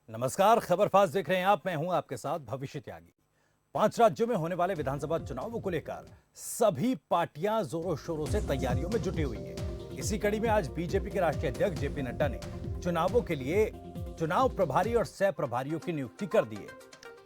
नमस्कार, खबर फास्ट देख रहे हैं आप। मैं हूं आपके साथ भविष्य त्यागी। 5 राज्यों में होने वाले विधानसभा चुनावों को लेकर सभी पार्टियां जोरों शोरों से तैयारियों में जुटी हुई हैं। इसी कड़ी में आज बीजेपी के राष्ट्रीय अध्यक्ष जेपी नड्डा ने चुनावों के लिए चुनाव प्रभारी और सह प्रभारियों की नियुक्ति कर दी है।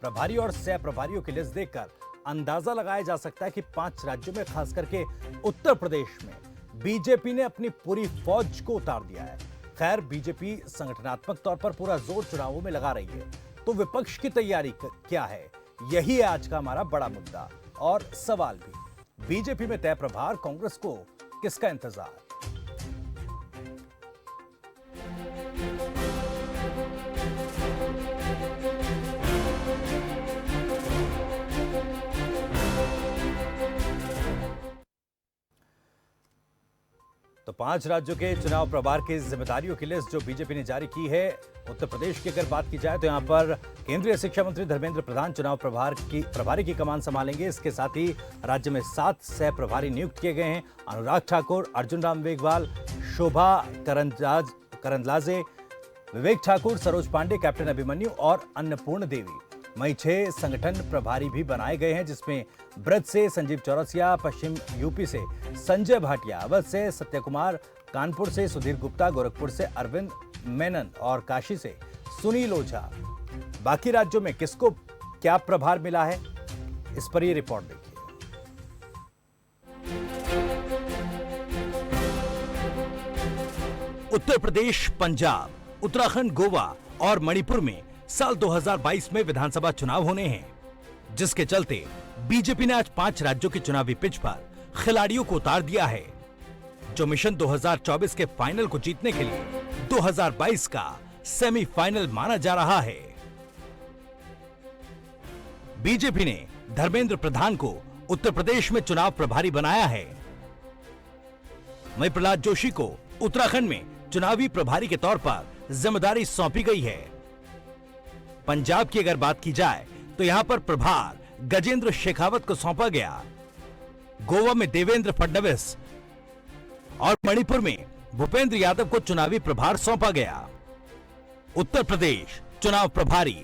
प्रभारी और सह प्रभारियों की लिस्ट देखकर अंदाजा लगाया जा सकता है कि 5 राज्यों में, खास करके उत्तर प्रदेश में, बीजेपी ने अपनी पूरी फौज को उतार दिया है। खैर, बीजेपी संगठनात्मक तौर पर पूरा जोर चुनावों में लगा रही है, तो विपक्ष की तैयारी क्या है, यही है आज का हमारा बड़ा मुद्दा और सवाल भी। बीजेपी में तय प्रभार, कांग्रेस को किसका इंतजार? तो 5 राज्यों के चुनाव प्रभार की जिम्मेदारियों की लिस्ट जो बीजेपी ने जारी की है। उत्तर प्रदेश की अगर बात की जाए तो यहां पर केंद्रीय शिक्षा मंत्री धर्मेंद्र प्रधान चुनाव प्रभारी की कमान संभालेंगे। इसके साथ ही राज्य में 7 सह प्रभारी नियुक्त किए गए हैं। अनुराग ठाकुर, अर्जुन राम मेघवाल, शोभा करंदलाजे, विवेक ठाकुर, सरोज पांडे, कैप्टन अभिमन्यु और अन्नपूर्ण देवी। वहीं 6 संगठन प्रभारी भी बनाए गए हैं, जिसमें ब्रज से संजीव चौरसिया, पश्चिम यूपी से संजय भाटिया, अवध से सत्य कुमार, कानपुर से सुधीर गुप्ता, गोरखपुर से अरविंद मेनन और काशी से सुनील ओझा। बाकी राज्यों में किसको क्या प्रभार मिला है, इस पर यह रिपोर्ट देखिए। उत्तर प्रदेश, पंजाब, उत्तराखंड, गोवा और मणिपुर में साल 2022 में विधानसभा चुनाव होने हैं, जिसके चलते बीजेपी ने आज 5 राज्यों की चुनावी पिच पर खिलाड़ियों को उतार दिया है, जो मिशन 2024 के फाइनल को जीतने के लिए 2022 का सेमीफाइनल माना जा रहा है। बीजेपी ने धर्मेंद्र प्रधान को उत्तर प्रदेश में चुनाव प्रभारी बनाया है। वहीं प्रहलाद जोशी को उत्तराखंड में चुनावी प्रभारी के तौर पर जिम्मेदारी सौंपी गई है। पंजाब की अगर बात की जाए तो यहां पर प्रभार गजेंद्र शेखावत को सौंपा गया। गोवा में देवेंद्र फडणवीस और मणिपुर में भूपेंद्र यादव को चुनावी प्रभार सौंपा गया। उत्तर प्रदेश चुनाव प्रभारी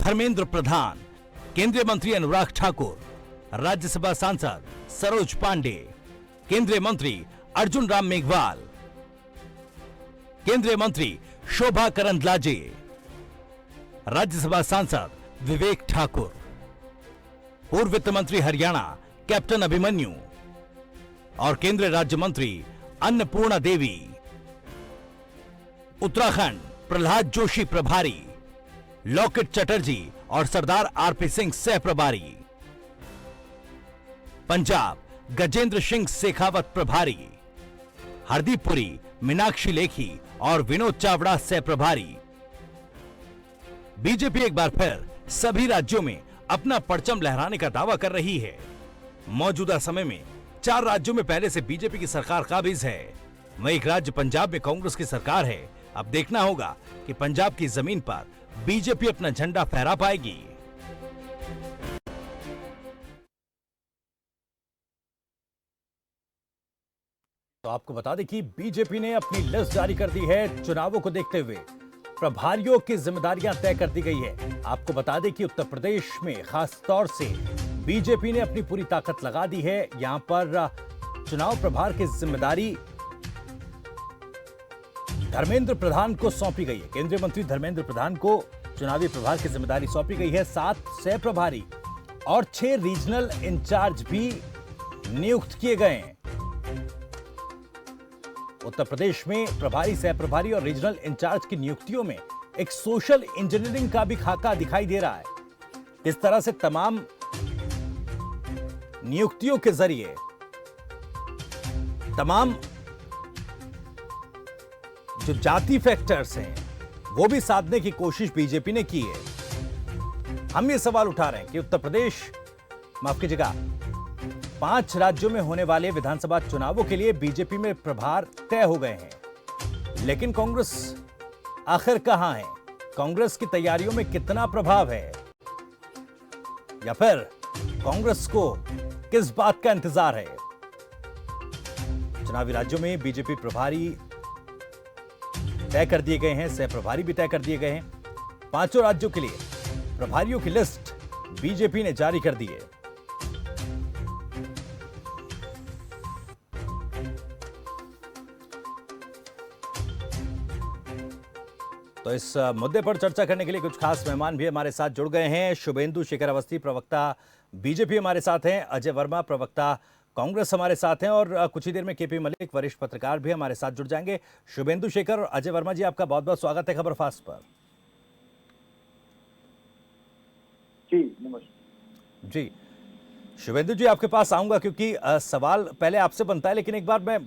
धर्मेंद्र प्रधान, केंद्रीय मंत्री अनुराग ठाकुर, राज्यसभा सांसद सरोज पांडे, केंद्रीय मंत्री अर्जुन राम मेघवाल, केंद्रीय मंत्री शोभा करंदलाजे, राज्यसभा सांसद विवेक ठाकुर, पूर्व वित्त मंत्री हरियाणा कैप्टन अभिमन्यु और केंद्रीय राज्य मंत्री अन्नपूर्णा देवी। उत्तराखंड प्रहलाद जोशी प्रभारी, लॉकेट चटर्जी और सरदार आरपी सिंह सह प्रभारी। पंजाब गजेंद्र सिंह शेखावत प्रभारी, हरदीप पुरी, मीनाक्षी लेखी और विनोद चावड़ा सह प्रभारी। बीजेपी एक बार फिर सभी राज्यों में अपना परचम लहराने का दावा कर रही है। मौजूदा समय में 4 राज्यों में पहले से बीजेपी की सरकार काबिज है। वहीं एक राज्य पंजाब में कांग्रेस की सरकार है। अब देखना होगा कि पंजाब की जमीन पर बीजेपी अपना झंडा फहरा पाएगी। तो आपको बता दें कि बीजेपी ने अपनी लिस्ट जारी कर दी है। चुनावों को देखते हुए प्रभारियों की जिम्मेदारियां तय कर दी गई है। आपको बता दें कि उत्तर प्रदेश में खास तौर से बीजेपी ने अपनी पूरी ताकत लगा दी है। यहां पर चुनाव प्रभार की जिम्मेदारी धर्मेंद्र प्रधान को सौंपी गई है। केंद्रीय मंत्री धर्मेंद्र प्रधान को चुनावी प्रभार की जिम्मेदारी सौंपी गई है। 7 सह प्रभारी और 6 रीजनल इंचार्ज भी नियुक्त किए गए हैं। उत्तर प्रदेश में प्रभारी, सह प्रभारी और रीजनल इंचार्ज की नियुक्तियों में एक सोशल इंजीनियरिंग का भी खाका दिखाई दे रहा है। इस तरह से तमाम नियुक्तियों के जरिए तमाम जो जाति फैक्टर्स हैं वो भी साधने की कोशिश बीजेपी ने की है। हम ये सवाल उठा रहे हैं कि उत्तर प्रदेश, माफ कीजिएगा, 5 राज्यों में होने वाले विधानसभा चुनावों के लिए बीजेपी में प्रभार तय हो गए हैं, लेकिन कांग्रेस आखिर कहां है? कांग्रेस की तैयारियों में कितना प्रभाव है? या फिर कांग्रेस को किस बात का इंतजार है? चुनावी राज्यों में बीजेपी प्रभारी तय कर दिए गए हैं, सह प्रभारी भी तय कर दिए गए हैं। 5 राज्यों के लिए प्रभारियों की लिस्ट बीजेपी ने जारी कर दी है। तो इस मुद्दे पर चर्चा करने के लिए कुछ खास मेहमान भी हमारे साथ जुड़ गए हैं। शुभेंदु शेखर अवस्थी, प्रवक्ता बीजेपी हमारे साथ हैं। अजय वर्मा, प्रवक्ता कांग्रेस हमारे साथ हैं। और कुछ ही देर में केपी मलिक, वरिष्ठ पत्रकार भी हमारे साथ जुड़ जाएंगे। शुभेंदु शेखर और अजय वर्मा जी, आपका बहुत बहुत स्वागत है खबर फास्ट पर। जी नमस्कार। जी शुभेंदु जी, आपके पास आऊंगा क्योंकि सवाल पहले आपसे बनता है, लेकिन एक बार मैं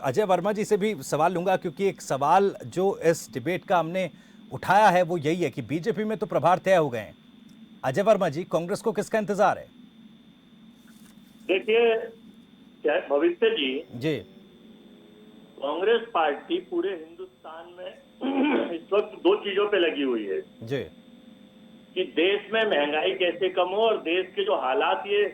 अजय वर्मा जी से भी सवाल लूंगा, क्योंकि एक सवाल जो इस डिबेट का हमने उठाया है वो यही है कि बीजेपी में तो प्रभार तय हो गए हैं। अजय वर्मा जी, कांग्रेस को किसका इंतजार है? देखिए क्या भविष्य जी कांग्रेस पार्टी पूरे हिंदुस्तान में इस वक्त 2 चीजों पे लगी हुई है जी कि देश में महंगाई कैसे कम हो और देश के जो हालात, ये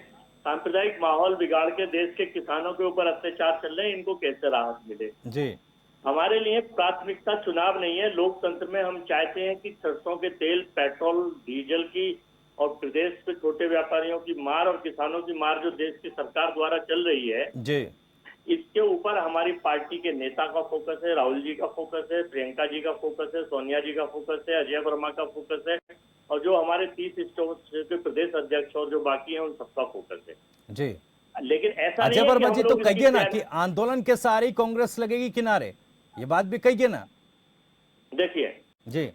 सांप्रदायिक माहौल बिगाड़ के देश के किसानों के ऊपर अत्याचार चल रहे हैं, इनको कैसे राहत मिले। जी हमारे लिए प्राथमिकता चुनाव नहीं है। लोकतंत्र में हम चाहते हैं कि सरसों के तेल, पेट्रोल, डीजल की और प्रदेश पे छोटे व्यापारियों की मार और किसानों की मार जो देश की सरकार द्वारा चल रही है, जी इसके ऊपर हमारी पार्टी के नेता का फोकस है, राहुल जी का फोकस है, प्रियंका जी का फोकस है, सोनिया जी का फोकस है, अजय वर्मा का फोकस है, और जो हमारे 30 के प्रदेश अध्यक्ष और जो बाकी हैं उन सबका फोकस है। जी लेकिन ऐसा अजय नहीं है वर्मा कि जी, हम तो लोग कहिए ना इसकी कि आंदोलन के सहारे ही कांग्रेस लगेगी किनारे, ये बात भी कहिए ना। देखिए जी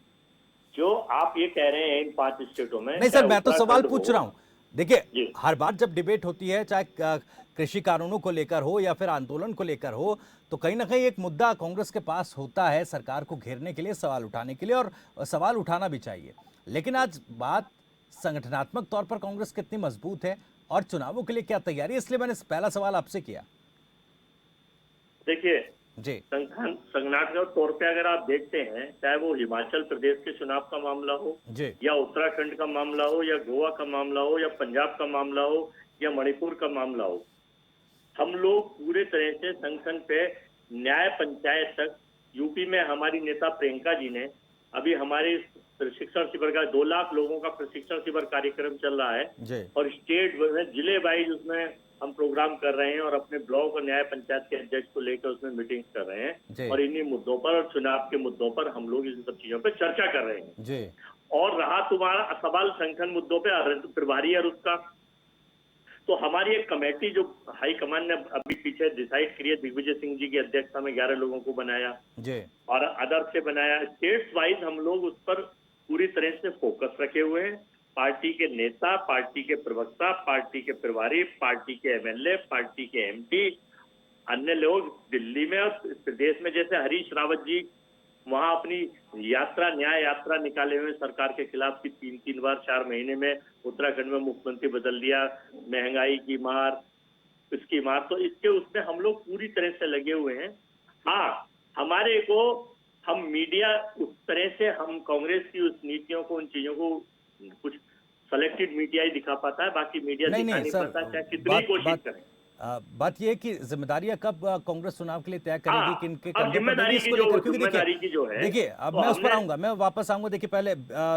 जो आप ये कह रहे हैं इन 5 स्टेटों में, नहीं सर, मैं तो सवाल उत्तराखंड पूछ हो, रहा हूं। देखिए, जी हर बार जब डिबेट होती है, चाहे कृषि कानूनों को लेकर हो या फिर आंदोलन को लेकर हो, तो कहीं ना कहीं एक मुद्दा कांग्रेस के पास होता है सरकार को घेरने के लिए, सवाल उठाने के लिए, और सवाल उठाना भी चाहिए। लेकिन आज बात संगठनात्मक तौर पर कांग्रेस कितनी मजबूत है और चुनावों के लिए क्या तैयारी है, इसलिए मैंने पहला सवाल आपसे किया। देखिए जी संगठनात्मक तौर पे अगर आप देखते हैं, चाहे वो हिमाचल प्रदेश के चुनाव का मामला हो, जी या उत्तराखंड का मामला हो, या गोवा का मामला हो, या पंजाब का मामला हो, या मणिपुर का मामला हो, हम लोग पूरे तरह से संगठन पे न्याय पंचायत तक, यूपी में हमारी नेता प्रियंका जी ने अभी हमारे प्रशिक्षण शिविर का 2 लाख लोगों का प्रशिक्षण शिविर कार्यक्रम चल रहा है, जी और स्टेट में जिले वाइज उसमें हम प्रोग्राम कर रहे हैं और अपने ब्लॉक और न्याय पंचायत के अध्यक्ष को लेकर उसमें मीटिंग कर रहे जी। हैं, और इन्हीं मुद्दों पर और चुनाव के मुद्दों पर हम लोग इन सब चीजों पर चर्चा कर रहे हैं। जी और रहा तुम्हारा सवाल संगठन मुद्दों पे प्रभारी और उसका, तो हमारी एक कमेटी जो हाईकमान ने अभी पीछे डिसाइड करी है, दिग्विजय सिंह जी की अध्यक्षता में 11 लोगों को बनाया जी और अदर से बनाया। स्टेट्स वाइज हम लोग उस पर पूरी तरह से फोकस रखे हुए हैं। पार्टी के नेता, पार्टी के प्रवक्ता, पार्टी के प्रभारी, पार्टी के एमएलए, पार्टी के एमपी, अन्य लोग दिल्ली में और प्रदेश में, जैसे हरीश रावत जी वहां अपनी यात्रा, न्याय यात्रा निकाले हुए सरकार के खिलाफ की 3 बार 4 महीने में उत्तराखंड में मुख्यमंत्री बदल दिया, महंगाई की मार, इसकी मार, तो इसके उसमें हम लोग पूरी तरह से लगे हुए हैं। हाँ, हमारे को हम मीडिया उस तरह से, हम कांग्रेस की उस नीतियों को, उन चीजों को कुछ सेलेक्टेड मीडिया ही दिखा पाता है, बाकी मीडिया दिखा नहीं पाता, चाहे कितनी कोशिश करें। बात यह है कि जिम्मेदारियां कब कांग्रेस चुनाव के लिए तय करेगी, हाँ, किनके अब कंधों पर जिम्मेदारी देगी, की इसको लेकर, क्योंकि जिम्मेदारी जो है, देखिए अब तो मैं उस पर हमने, आऊंगा, मैं वापस आऊंगा। देखिए पहले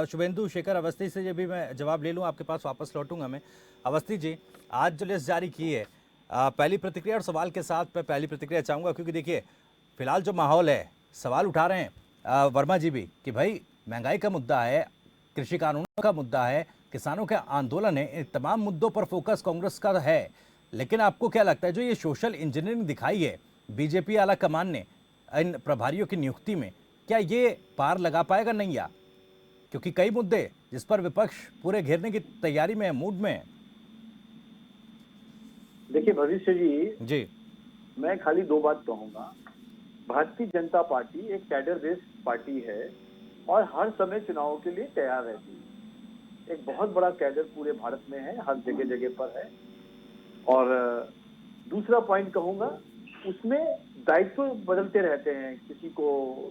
शुभेंदु शेखर अवस्थी से ये भी मैं जवाब ले लूं, आपके पास वापस लौटूंगा मैं। अवस्थी जी, आज जो लिस्ट जारी की है, पहली प्रतिक्रिया और सवाल के साथ मैं पहली प्रतिक्रिया चाहूंगा, क्योंकि देखिए फिलहाल जो माहौल है, सवाल उठा रहे हैं वर्मा जी भी कि भाई महंगाई का मुद्दा है, कृषि कानूनों का मुद्दा है, किसानों के आंदोलन है, इन तमाम मुद्दों पर फोकस कांग्रेस का है। लेकिन आपको क्या लगता है, जो ये सोशल इंजीनियरिंग दिखाई है बीजेपी आला कमान ने इन प्रभारियों की नियुक्ति में, क्या ये पार लगा पाएगा नहीं? या क्योंकि कई मुद्दे जिस पर विपक्ष पूरे घेरने की तैयारी में है, मूड में है। देखिए भविष्य जी मैं खाली 2 बात कहूंगा। भारतीय जनता पार्टी एक कैडर बेस्ड पार्टी है और हर समय चुनावों के लिए तैयार रहती है। एक बहुत बड़ा कैडर पूरे भारत में है, हर जगह जगह पर है। और दूसरा पॉइंट कहूंगा, उसमें दायित्व बदलते रहते हैं। किसी को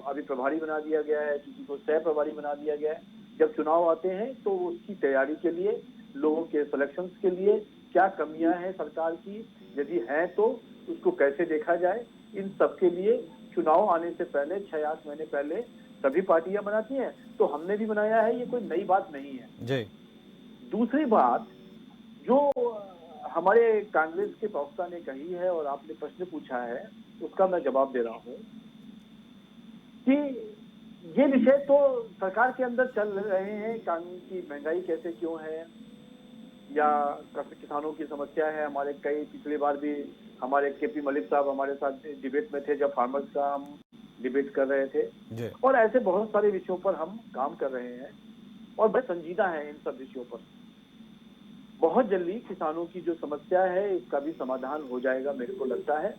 अभी प्रभारी बना दिया गया है, किसी को सह प्रभारी बना दिया गया है। जब चुनाव आते हैं तो उसकी तैयारी के लिए लोगों के सिलेक्शंस के लिए क्या कमियां हैं सरकार की, यदि है तो उसको कैसे देखा जाए। इन सब के लिए चुनाव आने से पहले 6-8 महीने पहले सभी पार्टियां बनाती हैं, तो हमने भी बनाया है, ये कोई नई बात नहीं है। जी। दूसरी बात जो हमारे कांग्रेस के प्रवक्ता ने कही है और आपने प्रश्न पूछा है, उसका मैं जवाब दे रहा हूं कि ये विषय तो सरकार के अंदर चल रहे हैं, कानून की महंगाई कैसे क्यों है, या किसानों की समस्या है। हमारे कई पिछली बार भी हमारे केपी मलिक साहब हमारे साथ डिबेट में थे जब फार्मर्स का हम डिबेट कर रहे थे, जी। और ऐसे बहुत सारे विषयों पर हम काम कर रहे हैं और बड़े संजीदा है इन सब विषयों पर। बहुत जल्दी किसानों की जो समस्या है इसका भी समाधान हो जाएगा, मेरे को लगता है।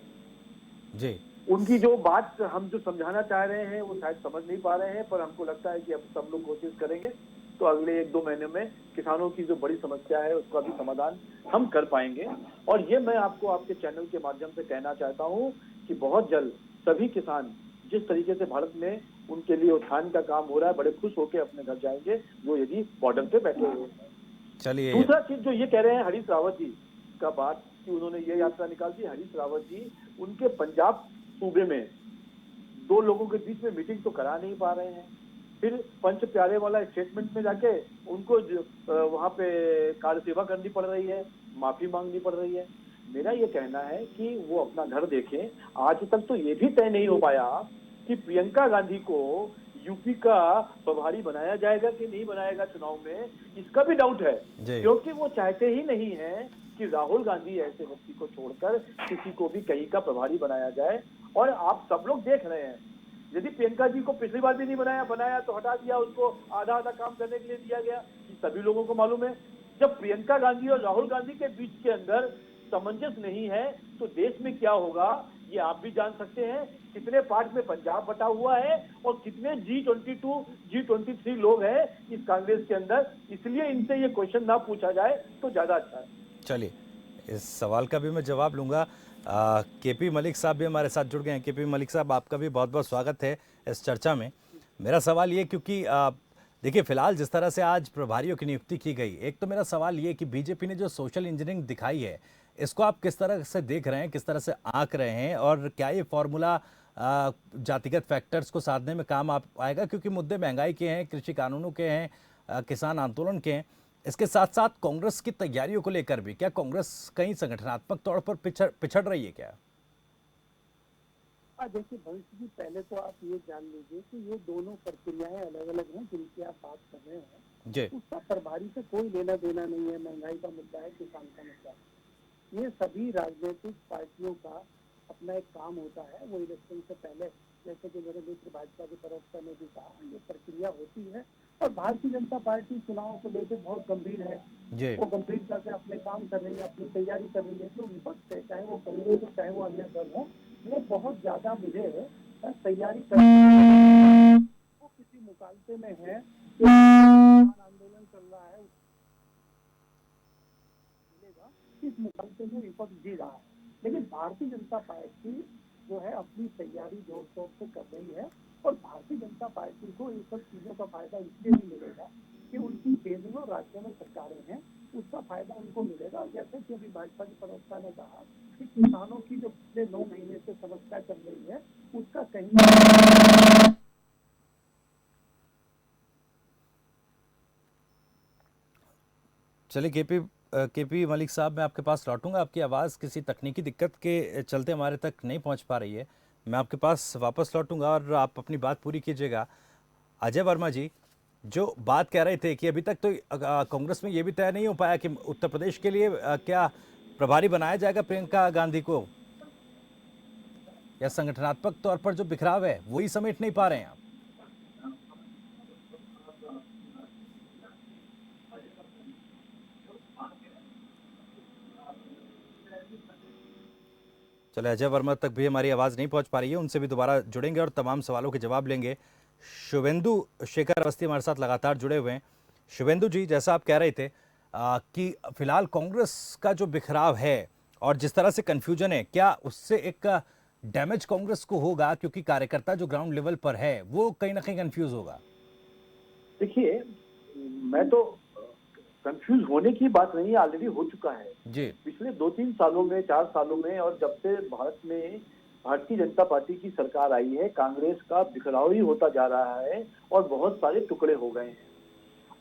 जी। उनकी जो बात हम जो समझाना चाह रहे हैं वो शायद समझ नहीं पा रहे हैं, पर हमको लगता है कि अब सब लोग कोशिश करेंगे तो अगले 1-2 महीने में किसानों की जो बड़ी समस्या है उसका भी समाधान हम कर पाएंगे। और ये मैं आपको आपके चैनल के माध्यम से कहना चाहता हूँ कि बहुत जल्द सभी किसान जिस तरीके से भारत में उनके लिए उत्थान का काम हो रहा है, बड़े खुश होकर अपने घर जाएंगे जो यदि बॉर्डर पे बैठे हुए हैं। चलिए। दूसरा चीज जो ये कह रहे हैं हरीश रावत जी का बात कि उन्होंने ये यात्रा निकाल दी, हरीश रावत जी उनके पंजाब सूबे में 2 लोगों के बीच में मीटिंग तो करा नहीं पा रहे हैं, फिर पंच प्यारे वाला स्टेटमेंट में जाके उनको वहां पे कार्य सेवा करनी पड़ रही है, माफी मांगनी पड़ रही है। मेरा ये कहना है कि वो अपना घर देखें। आज तक तो ये भी तय नहीं हो पाया कि प्रियंका गांधी को यूपी का प्रभारी बनाया जाएगा कि नहीं बनाएगा चुनाव में, इसका भी डाउट है, क्योंकि वो चाहते ही नहीं है कि राहुल गांधी ऐसे व्यक्ति को छोड़कर किसी को भी कहीं का प्रभारी बनाया जाए। और आप सब लोग देख रहे हैं, यदि प्रियंका जी को पिछली बार भी नहीं बनाया तो हटा दिया, उसको आधा आधा काम करने के लिए दिया गया। सभी लोगों को मालूम है जब प्रियंका गांधी और राहुल गांधी के बीच के अंदर सामंजस्य नहीं है तो देश में क्या होगा ये आप भी जान सकते हैं। कितने पार्ट में पंजाब बटा हुआ है और कितने G22 G23 लोग हैं इस कांग्रेस के अंदर, इसलिए इनसे ये क्वेश्चन ना पूछा जाए तो ज्यादा अच्छा है। चलिए, इस सवाल का भी मैं जवाब लूंगा। केपी मलिक साहब भी हमारे साथ जुड़ गए हैं। केपी मलिक साहब, आपका भी बहुत बहुत स्वागत है इस चर्चा में। मेरा सवाल ये, क्योंकि देखिए फिलहाल जिस तरह से आज प्रभारियों की नियुक्ति की गई, एक तो मेरा सवाल ये कि बीजेपी ने जो सोशल इंजीनियरिंग दिखाई है इसको आप किस तरह से देख रहे हैं, किस तरह से आंक रहे हैं, और क्या ये फॉर्मूला जातिगत फैक्टर्स को साधने में काम आएगा? क्योंकि मुद्दे महंगाई के हैं, कृषि कानूनों के हैं, किसान आंदोलन के हैं। इसके साथ साथ कांग्रेस की तैयारियों को लेकर भी क्या कांग्रेस कहीं संगठनात्मक तौर पर पिछड़ रही है क्या? देखिए भविष्य जी, पहले तो आप ये जान लीजिए कि ये दोनों प्रक्रियाएं अलग अलग हैं जिनकी आप बात कर रहे हैं जी। उसका प्रभारी से कोई लेना देना नहीं है। महंगाई का मुद्दा है, किसान का मुद्दा है। ये सभी राजनीतिक पार्टियों का अपना एक काम होता है। वो इलेक्शन से पहले, जैसे कि मेरे मित्र भाजपा के प्रवक्ता ने भी कहा, ये प्रक्रिया होती है। और भारतीय जनता पार्टी चुनाव को लेकर बहुत गंभीर है, वो गंभीरता से अपने काम कर रही है, अपनी तैयारी कर रही है। जो विपक्ष है, चाहे वो कांग्रेस हो चाहे वो अन्य दल हो, वो बहुत ज्यादा मुझे तैयारी कर वो किसी मुकाबले में है। आंदोलन चल रहा है, इस मुकाबले में विपक्ष जी रहा है, लेकिन भारतीय जनता पार्टी जो है अपनी तैयारी जोर शोर से कर रही है। और भारतीय जनता पार्टी को इन सब चीजों का फायदा इसलिए भी मिलेगा कि उनकी केंद्र और राज्यों में सरकारें हैं, उसका फायदा उनको मिलेगा। जैसे कि अभी भाजपा के प्रवक्ता ने कहा कि किसानों की जो पिछले 9 महीने से समस्या चल रही है उसका कहीं। चलिए केपी मलिक साहब, मैं आपके पास लौटूंगा। आपकी आवाज़ किसी तकनीकी दिक्कत के चलते हमारे तक नहीं पहुंच पा रही है। मैं आपके पास वापस लौटूंगा और आप अपनी बात पूरी कीजिएगा। अजय वर्मा जी जो बात कह रहे थे कि अभी तक तो कांग्रेस में ये भी तय नहीं हो पाया कि उत्तर प्रदेश के लिए क्या प्रभारी बनाया जाएगा प्रियंका गांधी को, या संगठनात्मक तौर पर जो बिखराव है वही समेट नहीं पा रहे हैं आप? चले, अजय वर्मा तक भी हमारी आवाज़ नहीं पहुंच पा रही है, उनसे भी दोबारा जुड़ेंगे और तमाम सवालों के जवाब लेंगे। शुभेंदु शेखर अवस्थी हमारे साथ लगातार जुड़े हुए हैं। शुभेंदु जी, जैसा आप कह रहे थे कि फिलहाल कांग्रेस का जो बिखराव है और जिस तरह से कन्फ्यूजन है, क्या उससे एक डैमेज कांग्रेस को होगा? क्योंकि कार्यकर्ता जो ग्राउंड लेवल पर है वो कहीं ना कहीं कंफ्यूज होगा। देखिए, मैं तो कंफ्यूज होने की बात नहीं, ऑलरेडी हो चुका है। जी पिछले 2-3 सालों में, 4 सालों में, और जब से भारत में भारतीय जनता पार्टी की सरकार आई है, कांग्रेस का बिखराव ही होता जा रहा है और बहुत सारे टुकड़े हो गए हैं।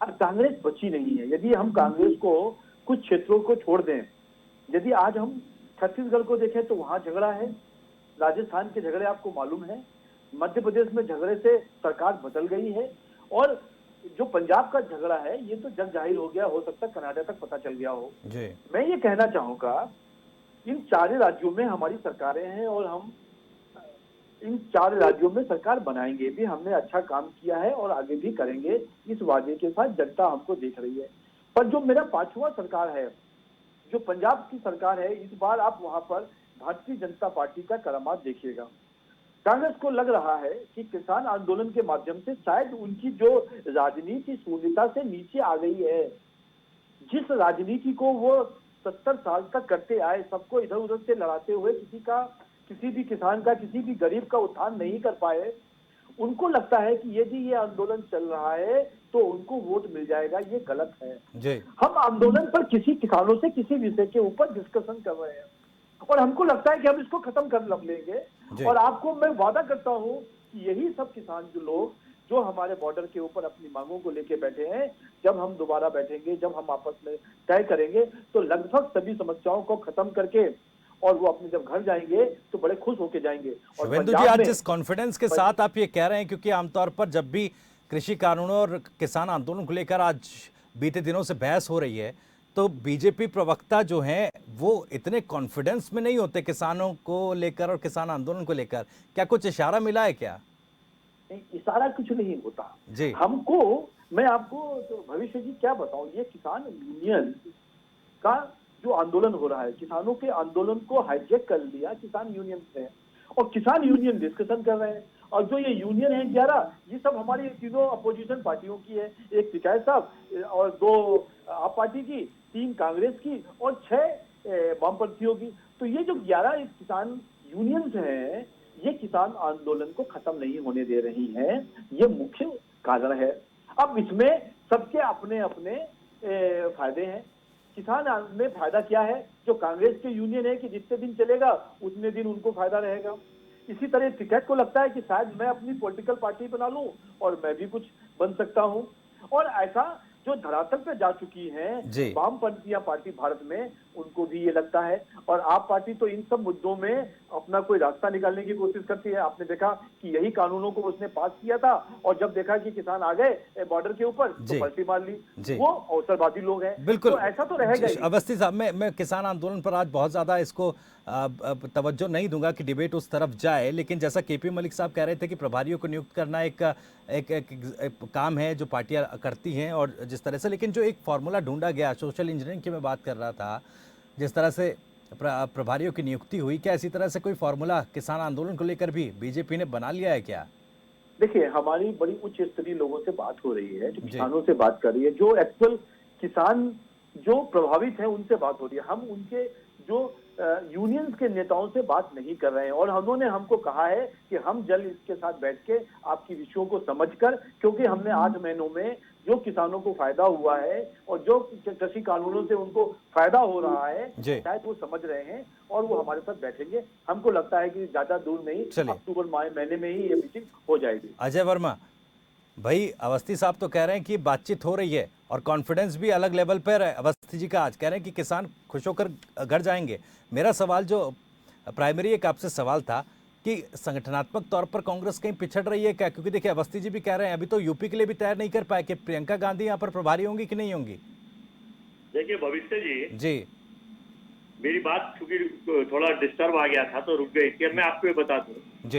अब कांग्रेस बची नहीं है। यदि हम कांग्रेस को कुछ क्षेत्रों को छोड़ दें, यदि आज हम छत्तीसगढ़ को देखें तो वहां झगड़ा है, राजस्थान के झगड़े आपको मालूम है, मध्य प्रदेश में झगड़े से सरकार बदल गई है, और जो पंजाब का झगड़ा है ये तो जग जाहिर हो गया, हो सकता है कनाडा तक पता चल गया हो। जी मैं ये कहना चाहूंगा, इन 4 राज्यों में हमारी सरकारें हैं और हम इन 4 राज्यों में सरकार बनाएंगे भी। हमने अच्छा काम किया है और आगे भी करेंगे, इस वादे के साथ जनता हमको देख रही है। पर जो मेरा 5वां सरकार है, जो पंजाब की सरकार है, इस बार आप वहां पर भारतीय जनता पार्टी का करामात देखिएगा। कांग्रेस को लग रहा है कि किसान आंदोलन के माध्यम से शायद उनकी जो राजनीति शून्यता से नीचे आ गई है, जिस राजनीति को वो 70 साल तक करते आए, सबको इधर उधर से लड़ाते हुए किसी भी किसान का, किसी भी गरीब का उत्थान नहीं कर पाए, उनको लगता है कि यदि ये आंदोलन चल रहा है तो उनको वोट मिल जाएगा। ये गलत है। जी हम आंदोलन पर किसी किसानों से किसी विषय के ऊपर डिस्कशन कर रहे हैं और हमको लगता है कि हम इसको खत्म कर लेंगे। और आपको मैं वादा करता हूं कि यही सब किसान जो लोग जो हमारे बॉर्डर के ऊपर अपनी मांगों को लेके बैठे हैं, जब हम दोबारा बैठेंगे, जब हम आपस में तय करेंगे, तो लगभग सभी समस्याओं को खत्म करके और वो अपने जब घर जाएंगे तो बड़े खुश होके जाएंगे। और शुभेंदु जी, आज जिस कॉन्फिडेंस के साथ आप ये कह रहे हैं, क्योंकि आमतौर पर जब भी कृषि कानूनों और किसान आंदोलन को लेकर आज बीते दिनों से बहस हो रही है, तो बीजेपी प्रवक्ता जो हैं वो इतने कॉन्फिडेंस में नहीं होते किसानों को लेकर और किसान आंदोलन को लेकर। क्या कुछ इशारा मिला है क्या? नहीं, इशारा कुछ नहीं होता जी। हमको। मैं आपको तो भविष्य जी क्या बताऊं, ये किसान यूनियन का जो आंदोलन हो रहा है, किसानों के आंदोलन को हाईजैक कर लिया किसान यूनियन ने, और किसान यूनियन डिस्कशन कर रहे हैं। और जो ये यूनियन है 11, ये सब हमारी तीनों अपोजिशन पार्टियों की है, एक टिकैत साहब और 2 आप पार्टी की, 3 कांग्रेस की और 6 वामपंथियों की। तो ये जो 11 किसान यूनियंस हैं, ये किसान आंदोलन को खत्म नहीं होने दे रही हैं। ये मुख्य कारण है। अब इसमें सबके अपने अपने फायदे हैं। किसान में फायदा क्या है, जो कांग्रेस के यूनियन है कि जितने दिन चलेगा उतने दिन उनको फायदा रहेगा। इसी तरह टिकैत को लगता है कि शायद मैं अपनी पॉलिटिकल पार्टी बना लूं और मैं भी कुछ बन सकता हूं। और ऐसा जो धरातल पे जा चुकी हैं वामपंथीय पार्टी भारत में, उनको भी ये लगता है। और आप पार्टी तो इन सब मुद्दों में अपना कोई रास्ता निकालने की कोशिश करती है। आपने देखा कि यही कानूनों को उसने पास किया था, और जब देखा कि किसान आ गए बॉर्डर के ऊपर तो पलटी मार ली। वो अवसरवादी लोग हैं। बिल्कुल, तो ऐसा तो रहेगा ही। अवस्थी साहब, मैं किसान आंदोलन पर आज बहुत ज्यादा इसको तवज्जो नहीं दूंगा कि डिबेट उस तरफ जाए, लेकिन जैसा केपी मलिक साहब कह रहे थे कि प्रभारियों को नियुक्त करना एक काम है जो पार्टियां करती हैं, और जिस तरह से, लेकिन जो एक फॉर्मूला ढूंढा गया, सोशल इंजीनियरिंग की मैं बात कर रहा था, जिस तरह से प्रभारियों की नियुक्ति हुई, क्या इसी तरह से कोई फॉर्मूला किसान आंदोलन को लेकर भी बीजेपी ने बना लिया है क्या? देखिए, हमारी बड़ी उच्च स्तरीय लोगों से बात हो रही है, जो किसानों से बात कर रही है, जो एक्चुअल किसान जो प्रभावित है उनसे बात हो रही है। हम उनके जो यूनियंस के नेताओं से बात नहीं कर रहे हैं। और उन्होंने हमको कहा है कि हम जल्द इसके साथ बैठ के आपकी विषयों को समझकर, क्योंकि हमने 8 महीनों में जो किसानों को फायदा हुआ है और जो कृषि कानूनों से उनको फायदा हो रहा है, शायद वो समझ रहे हैं और वो हमारे साथ बैठेंगे। हमको लगता है कि ज्यादा दूर नहीं, अक्टूबर महीने में ही ये मीटिंग हो जाएगी। अजय वर्मा भाई, अवस्थी साहब तो कह रहे हैं कि बातचीत हो रही है और कॉन्फिडेंस भी अलग लेवल पर है अवस्थी जी का। आज कह रहे हैं कि किसान खुश होकर घर जाएंगे। मेरा सवाल जो प्राइमरी एक आपसे सवाल था कि संगठनात्मक तौर पर कांग्रेस कहीं पिछड़ रही है क्या? क्योंकि देखिए, अवस्थी जी भी कह रहे हैं अभी तो यूपी के लिए भी तैयार नहीं कर पाए कि प्रियंका गांधी यहाँ पर प्रभारी होंगी कि नहीं होंगी। देखिए भविष्य जी, मेरी बात चूंकि थोड़ा डिस्टर्ब आ गया था तो रुक गई थी। अब मैं आपको ये बता दूं,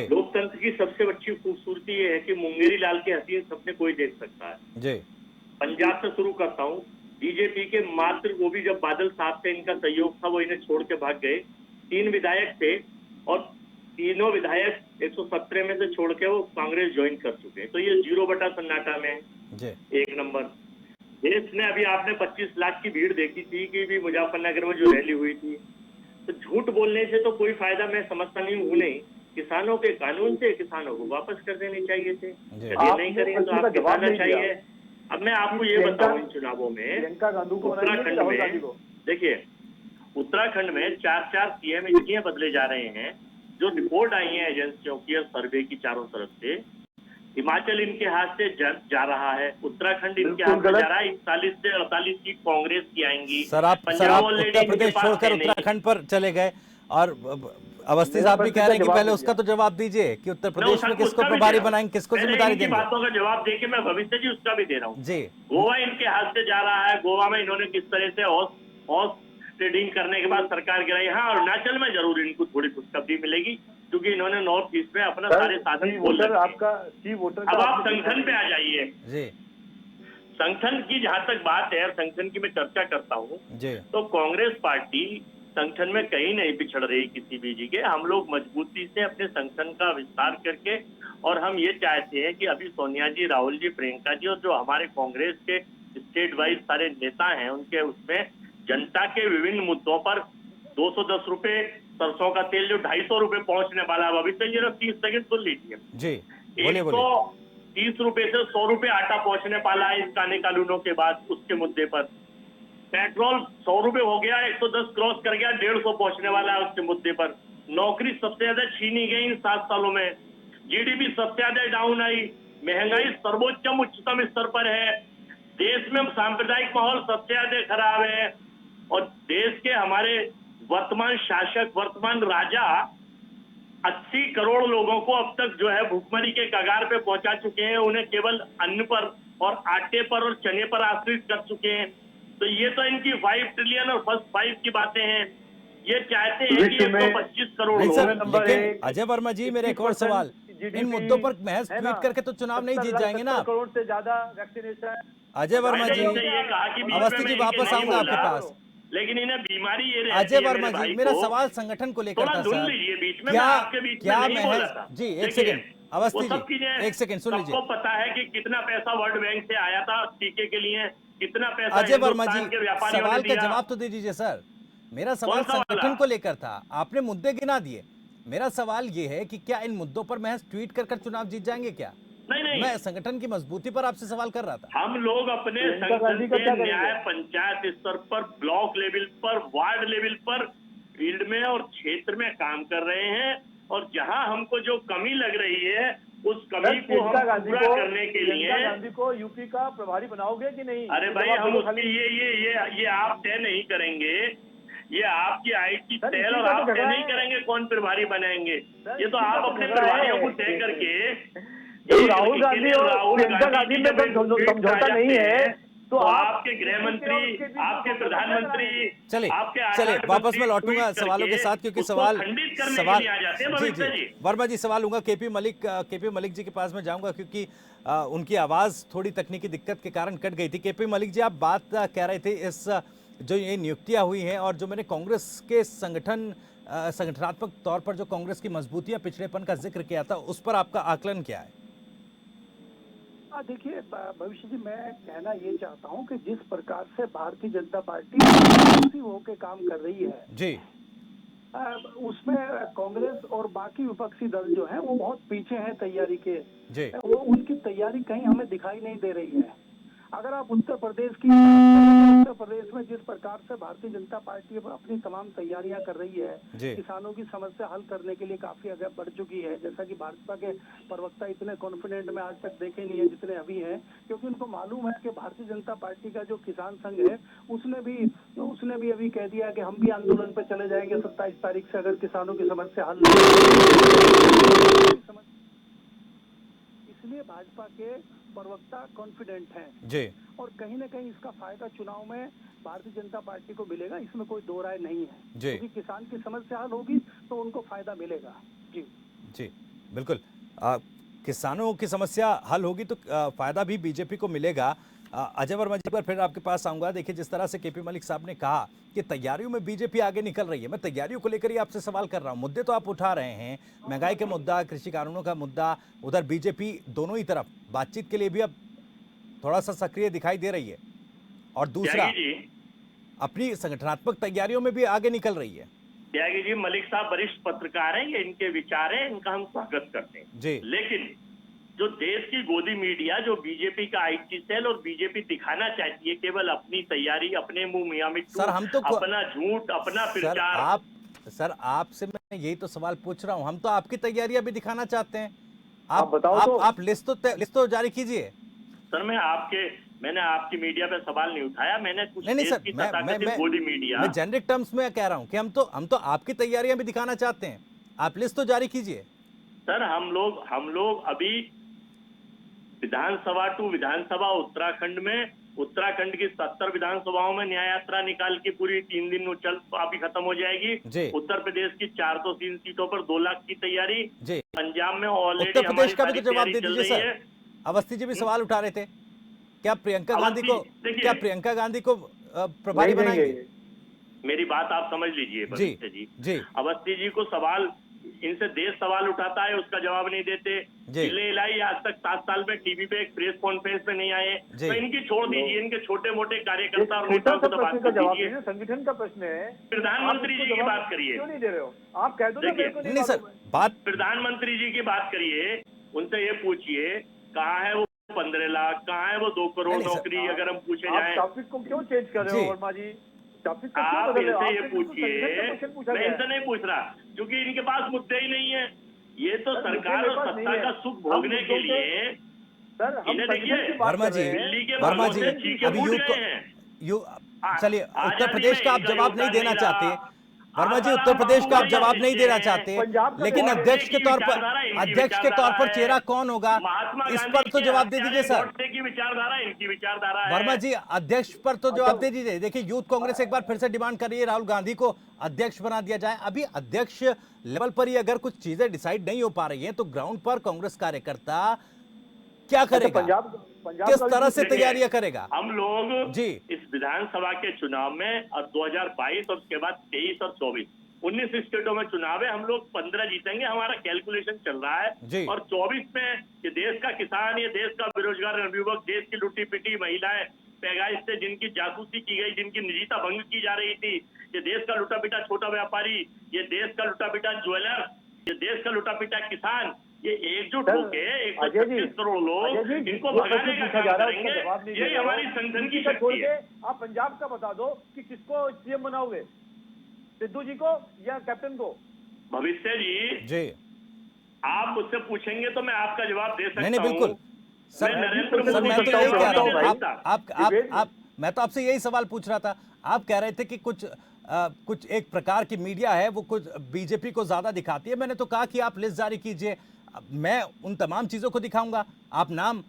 लोकतंत्र की सबसे अच्छी खूबसूरती ये है कि मुंगेरी लाल के हसीन सपने कोई देख सकता है। जी, पंजाब से शुरू करता हूँ। बीजेपी के मात्र, वो भी जब बादल साहब से इनका सहयोग था, वो इन्हें छोड़ के भाग गए। 3 विधायक थे और तीनों विधायक 117 में से छोड़ के वो कांग्रेस ज्वाइन कर चुके हैं। तो ये 0 बटा सन्नाटा में है। 1 नंबर। देश ने अभी आपने 25 लाख की भीड़ देखी थी कि भी मुजफ्फरनगर में जो रैली हुई थी। तो झूठ बोलने से तो कोई फायदा मैं समझता नहीं हूँ। नहीं, किसानों के कानून से किसानों को वापस कर देने चाहिए थे। यदि नहीं करेंगे तो आप दिखाना चाहिए अब मैं आपको ये बताऊं, इन चुनावों में प्रियंका गांधी को उत्तराखंड राहुल गांधी में को देखिए, उत्तराखंड में 4 सीएम इसलिए बदले जा रहे हैं, जो रिपोर्ट आई है एजेंसियों की और सर्वे की चारों तरफ से। हिमाचल इनके हाथ से जा रहा है, उत्तराखंड इनके हाथ में जा रहा है। 41 से 48 सीट कांग्रेस की आएंगी। सर आप ऑलरेडी उत्तर इनके प्रदेश पास छोड़कर है नहीं। उत्तराखंड पर चले गए, और अवस्थी मेरा साहब भी प्रश्न कह रहे हैं का कि पहले जवाब उसका तो जवाब दीजिए कि उत्तर प्रदेश में किसको उसका भी प्रभारी दे रहा हूं। बनाएंगे, किसको पहले जिम्मेदारी इनकी देंगे। बातों का जवाब देके मैं भविष्य जी उसका भी दे रहा हूँ। जी गोवा इनके हाथ से जा रहा है। गोवा में इन्होंने किस तरह से हॉर्स ट्रेडिंग करने के बाद सरकार गिराई। हाँ, अरुणाचल में जरूर इनको थोड़ी खुशखबरी मिलेगी, क्योंकि इन्होंने नॉर्थ ईस्ट में अपना सारे साधन खोल वोटर रखे हैं। आपका की वोटर अब का आप आपने संगठन पे आ जाइए। जी संगठन की जहां तक बात है, संगठन की मैं चर्चा करता हूँ, जी तो कांग्रेस पार्टी संगठन में कहीं नहीं पिछड़ रही किसी भी जगह। हम लोग मजबूती से अपने संगठन का विस्तार करके, और हम ये चाहते हैं कि अभी सोनिया जी, राहुल जी, प्रियंका जी और जो हमारे कांग्रेस के स्टेट वाइज सारे नेता हैं, उनके उसमें जनता के विभिन्न मुद्दों पर 210 रुपए सरसों का तेल जो 250 रुपए पहुंचने वाला है, अभी तक ये 30 सेकंड सुन लीजिए। जी बोलिए बोलिए। 130 रुपए से 100 रुपए आटा पहुंचने वाला है इस कानून कानूनों के बाद। उसके मुद्दे पर पेट्रोल 100 रुपए हो गया, 110 क्रॉस कर गया, 150 पहुंचने वाला है उसके मुद्दे पर। नौकरी सबसे ज्यादा छीनी गई इन 7 सालों में। जीडीपी सबसे ज्यादा डाउन आई। महंगाई सर्वोच्चम उच्चतम स्तर पर है। देश में सांप्रदायिक माहौल सबसे ज्यादा खराब है। और देश के हमारे वर्तमान शासक, वर्तमान राजा 80 करोड़ लोगों को अब तक जो है भुखमरी के कगार पे पहुंचा चुके हैं। उन्हें केवल अन्न पर और आटे पर और चने पर आश्रित कर चुके हैं। तो ये तो इनकी 5 ट्रिलियन और फर्स्ट 5 की बातें हैं। ये चाहते हैं कि 125 करोड़ नहीं लोग। सर, नंबर लेकिन एक, अजय वर्मा जी, मेरा एक और 80% सवाल, इन मुद्दों पर महज है ट्वीट ना? करके तो चुनाव नहीं जीत जाएंगे ना 70 आप। करोड़ से ज्यादा वैक्सीनेशन। अजय वर्मा जी, मैंने ये कहा कि बीच में अवस्थी मैं जी इनके वापस नहीं आऊंगा आपके बोला, पास। लेकिन इन्हें बीमारी ये रहती अजय है वर्मा मेरे जी, भाई मेरा को। सवाल संगठन को लेकर थोड़ा था सुन सर। लीजिए, बीच में क्या मैं आपके बीच में क्या नहीं बोला महज था। जी एक देखिए, सेकंड अवस्थी वो सब जी, चीजें एक सेकंड सुन लीजिए। सबको पता है कि कितना पैसा वर्ल्ड बैंक से आया था टीके के लिए, कितना पैसा अजय वर्मा जी, हिंदुस्तान के व्यापारियों ने सवाल का दिया। जवाब तो दे दीजिए सर। मेरा सवाल कौन सा वाला? संगठन को लेकर था, आपने मुद्दे गिना दिए। मेरा सवाल ये है कि क्या इन मुद्दों पर महज ट्वीट कर चुनाव जीत जाएंगे क्या? नहीं, मैं संगठन की मजबूती पर आपसे सवाल कर रहा था। हम लोग अपने प्रियंका गांधी संगठन का क्या के करेंगे? न्याय पंचायत स्तर पर, ब्लॉक लेवल पर, वार्ड लेवल पर, फील्ड में और क्षेत्र में काम कर रहे हैं। और जहां हमको जो कमी लग रही है, उस कमी को हम पूरा करने के लिए। प्रियंका गांधी को यूपी का प्रभारी बनाओगे कि नहीं? अरे भाई, हम उसकी ये आप तय नहीं करेंगे। ये आपकी आईटी सर, सेल इसी और का आप तो तय झगड़ा नहीं है। करेंगे कौन प्रभारी बनाएंगे। सर, ये तो इसी का आप तो अपने झगड़ा है। प्रभारियों को तय करके, जब राहुल गांधी और प्रियंका गांधी में समझौता नहीं है, तो आपके गृह मंत्री, आपके प्रधानमंत्री, चलिए आपके चलिए, आठ वापस मंत्री मैं लौटूंगा ट्वीट सवालों के करके साथ, क्योंकि उसको सवाल खंडित करने के लिए आ जाते हैं जी भविष्य जी जी। वर्मा जी सवाल लूंगा केपी मलिक जी के पास में जाऊंगा, क्योंकि उनकी आवाज थोड़ी तकनीकी दिक्कत के कारण कट गई थी। केपी मलिक जी, आप बात कह रहे थे इस जो ये नियुक्तियां हुई हैं, और जो मैंने कांग्रेस के संगठनात्मक तौर पर जो कांग्रेस की मजबूतियां, पिछड़ेपन का जिक्र किया था, उस पर आपका आकलन क्या है? देखिए भविष्य जी, मैं कहना ये चाहता हूँ कि जिस प्रकार से भारतीय जनता पार्टी होकर काम कर रही है जी, उसमें कांग्रेस और बाकी विपक्षी दल जो हैं वो बहुत पीछे हैं तैयारी के। जी वो उनकी तैयारी कहीं हमें दिखाई नहीं दे रही है। अगर आप उत्तर प्रदेश में जिस प्रकार से भारतीय जनता पार्टी अपनी तमाम तैयारियां कर रही है, किसानों की समस्या हल करने के लिए काफी आगे बढ़ चुकी है। जैसा कि भाजपा के प्रवक्ता इतने कॉन्फिडेंट में आज तक देखे नहीं है जितने अभी हैं, क्योंकि उनको मालूम है कि भारतीय जनता पार्टी का जो किसान संघ है उसने भी अभी कह दिया कि हम भी आंदोलन पर चले जाएंगे 27 तारीख से, अगर किसानों की समस्या हल नहीं। इसलिए भाजपा के प्रवक्ता कॉन्फिडेंट हैं जी, और कहीं ना कहीं इसका फायदा चुनाव में भारतीय जनता पार्टी को मिलेगा, इसमें कोई दो राय नहीं है। क्योंकि किसान की समस्या हल होगी तो उनको फायदा मिलेगा। जी जी बिल्कुल, किसानों की समस्या हल होगी तो फायदा भी बीजेपी को मिलेगा। अजय वर्मा जी पर फिर आपके पास आऊंगा। देखिए, जिस तरह से केपी मलिक साहब ने कहा कि तैयारियों में बीजेपी आगे निकल रही है, मैं तैयारियों को लेकर ही आपसे सवाल कर रहा हूं। मुद्दे तो आप उठा रहे हैं, महंगाई का मुद्दा, कृषि कानूनों का मुद्दा, उधर बीजेपी दोनों ही तरफ बातचीत के लिए भी अब थोड़ा सा सक्रिय दिखाई दे रही है, और दूसरा अपनी संगठनात्मक तैयारियों में भी आगे निकल रही है। त्यागी जी, मलिक साहब वरिष्ठ पत्रकार हैं, ये इनके विचार हैं, इनका हम स्वागत करते हैं जी। लेकिन जो देश की गोदी मीडिया, जो बीजेपी का आईटी सेल और बीजेपी दिखाना चाहती है केवल अपनी तैयारी, अपने मुंह मियां मिट्टू, सर हम तो अपना झूठ, अपना प्रचार। सर आपसे मैं यही तो सवाल पूछ रहा हूं, हम तो आपकी तैयारियां भी दिखाना चाहते हैं। आप बताओ तो। आप लिस्ट तो जारी कीजिए। सर मैंने आपकी मीडिया पे सवाल नहीं उठाया, मैंने कुछ नहीं सर, की तथाकथित गोदी मीडिया, मैं जेनेरिक टर्म्स में कह रहा हूं कि हम तो आपकी तैयारियां भी दिखाना चाहते हैं। आप लिस्ट तो जारी कीजिए। सर हम लोग अभी विधानसभा टू विधानसभा उत्तराखंड की 70 विधानसभाओं में न्याय यात्रा निकाल के पूरी 3 दिन चल अभी खत्म हो जाएगी। उत्तर प्रदेश की 403 सीटों पर 2 लाख की तैयारी। पंजाब में ऑलरेडी उत्तर प्रदेश का भी तो जवाब दे दीजिए सर। अवस्थी जी भी सवाल उठा रहे थे, क्या प्रियंका गांधी को प्रभारी बनाएंगे? मेरी बात आप समझ लीजिए जी। अवस्थी जी को सवाल, इनसे देश सवाल उठाता है, उसका जवाब नहीं देते। जिले इलाई आज तक 7 साल में टीवी पे एक प्रेस कॉन्फ्रेंस में नहीं आए, तो इनकी छोड़ दीजिए। इनके छोटे मोटे कार्यकर्ता और नेताओं को तो बात कर दीजिए। संगठन का प्रश्न है, प्रधानमंत्री जी की बात करिए। क्यों नहीं दे रहे हो आप? कह दो ना। नहीं सर, बात प्रधानमंत्री जी की बात करिए, उनसे ये पूछिए कहाँ है वो 15 लाख, कहाँ है वो 2 करोड़ नौकरी, अगर हम पूछे जाए। टॉपिक को क्यों चेंज कर रहे हो वर्मा जी? आप इनसे ये पूछिए, मैं इनसे नहीं पूछ रहा, क्योंकि इनके पास मुद्दे ही नहीं है। ये तो सरकार और सत्ता का सुख भोगने के लिए इन्हें देखिए। वर्मा जी अभी चलिए, उत्तर प्रदेश का आप जवाब नहीं देना चाहते वर्मा जी, उत्तर प्रदेश का आप जवाब नहीं देना चाहते, लेकिन अध्यक्ष के तौर पर चेहरा कौन होगा, इस पर तो जवाब दे दीजिए सर। की विचारधारा इनकी विचारधारा है। वर्मा जी अध्यक्ष पर तो जवाब दे दीजिए। देखिए, यूथ कांग्रेस एक बार फिर से डिमांड कर रही है राहुल गांधी को अध्यक्ष बना दिया जाए। अभी अध्यक्ष लेवल पर ही अगर कुछ चीजें डिसाइड नहीं हो पा रही हैं, तो ग्राउंड पर कांग्रेस कार्यकर्ता क्या करेगा, किस तरह से तैयारियां करेगा? हम लोग जी इस विधानसभा के चुनाव में और 2022 और उसके बाद 23 और 24 19 स्टेटों में चुनाव है। हम लोग 15 जीतेंगे, हमारा कैलकुलेशन चल रहा है। और 24 में ये देश का किसान, ये देश का बेरोजगार नवयुवक, देश की लुटी पिटी महिलाएं, पैगाइश से जिनकी जासूसी की गई, जिनकी निजता भंग की जा रही थी, ये देश का लुटा पिटा छोटा व्यापारी, ये देश का लुटा पिटा ज्वेलर, ये देश का लुटा पिटा किसान, ये एकजुट होके 125 करोड़ लोग इनको भगाने का काम करेंगे। यही हमारी संगठन की शक्ति है। आप पंजाब का बता दो कि किसको सीएम बनाओगे, सिद्धू जी को या कैप्टन को? भविष्य जी आप मुझसे पूछेंगे तो मैं आपका जवाब दे सकता हूं। नहीं बिल्कुल सर, मैं तो यही कह रहा हूं, मैं तो आपसे यही सवाल पूछ रहा था। आप कह रहे थे कि कुछ एक प्रकार की मीडिया है वो कुछ बीजेपी को ज्यादा दिखाती है। मैंने तो कहा कि आप लिस्ट जारी कीजिए, मैं उन तमाम चीजों को दिखाऊंगा। आप नाम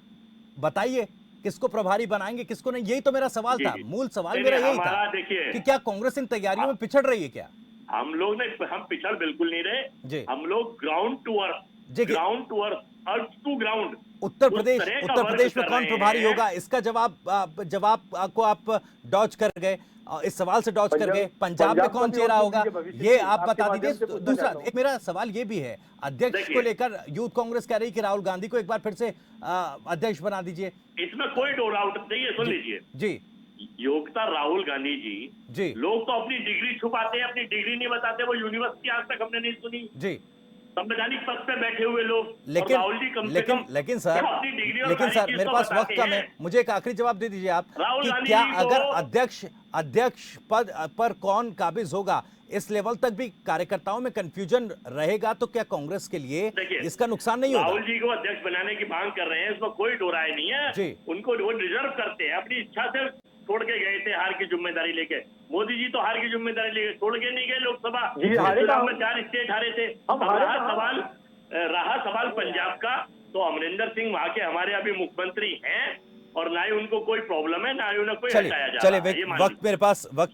बताइए किसको प्रभारी बनाएंगे, किसको नहीं। यही तो मेरा सवाल था, मूल सवाल मेरा यही था कि क्या कांग्रेस इन तैयारियों में पिछड़ रही है क्या? हम पिछड़ बिल्कुल नहीं रहे। हम लोग ground to earth, earth to ground. Uttar Pradesh में कौन प्रभारी होगा, इसका जवाब को आप डॉज कर गए, इस सवाल से डॉज कर गए। पंजाब में कौन चेहरा होगा ये आप बता दीजिए। दूसरा एक मेरा सवाल ये भी है, अध्यक्ष को लेकर यूथ कांग्रेस कह रही कि राहुल गांधी को एक बार फिर से अध्यक्ष बना दीजिए। इसमें कोई डो डाउट नहीं है। सुन लीजिए जी, योग्यता राहुल गांधी जी। लोग तो अपनी डिग्री छुपाते हैं, अपनी डिग्री नहीं बताते। वो यूनिवर्सिटी आज तक हमने नहीं सुनी जी। संवैधानिक पद पे बैठे हुए लोग, लेकिन सर मेरे पास वक्त कम है, मुझे एक आखिरी जवाब दे दीजिए आप कि क्या अगर अध्यक्ष पद पर कौन काबिज होगा, इस लेवल तक भी कार्यकर्ताओं में कंफ्यूजन रहेगा, तो क्या कांग्रेस के लिए इसका नुकसान नहीं होगा? राहुल जी को अध्यक्ष बनाने की मांग कर रहे हैं, इसमें कोई दो राय नहीं है। उनको वो डिजर्व करते हैं, अपनी इच्छा से छोड़ के गए थे हार की जिम्मेदारी लेके। मोदी जी तो हार की जिम्मेदारी लेके छोड़ के नहीं गए लोकसभा चुनाव में, 4 स्टेट हारे थे। रहा सवाल पंजाब का, तो अमरिंदर सिंह वहां के हमारे अभी मुख्यमंत्री हैं और ना ही उनको कोई प्रॉब्लम है, ना ही उन्हें कोई हटाया जा रहा है। वक्त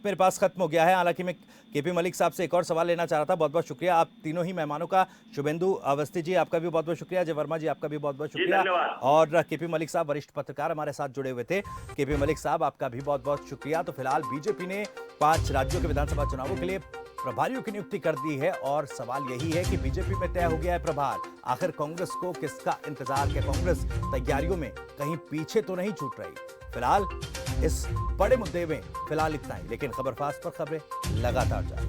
मेरे पास खत्म हो गया है। हालांकि मैं केपी मलिक साहब से एक और सवाल लेना चाह रहा था। बहुत बहुत शुक्रिया आप तीनों ही मेहमानों का। शुभेंदु अवस्थी जी आपका भी बहुत बहुत शुक्रिया, जय वर्मा जी आपका भी बहुत बहुत शुक्रिया, और केपी मलिक साहब वरिष्ठ पत्रकार हमारे साथ जुड़े हुए थे। केपी मलिक साहब आपका भी बहुत बहुत शुक्रिया। तो फिलहाल बीजेपी ने 5 राज्यों के विधानसभा चुनावों के लिए प्रभारियों की नियुक्ति कर दी है, और सवाल यही है कि बीजेपी में तय हो गया है प्रभार। आखिर कांग्रेस को किसका इंतजार? क्या कांग्रेस तैयारियों में कहीं पीछे तो नहीं छूट रही? फिलहाल इस बड़े मुद्दे में फिलहाल इतना ही, लेकिन खबर फास्ट पर खबरें लगातार जारी।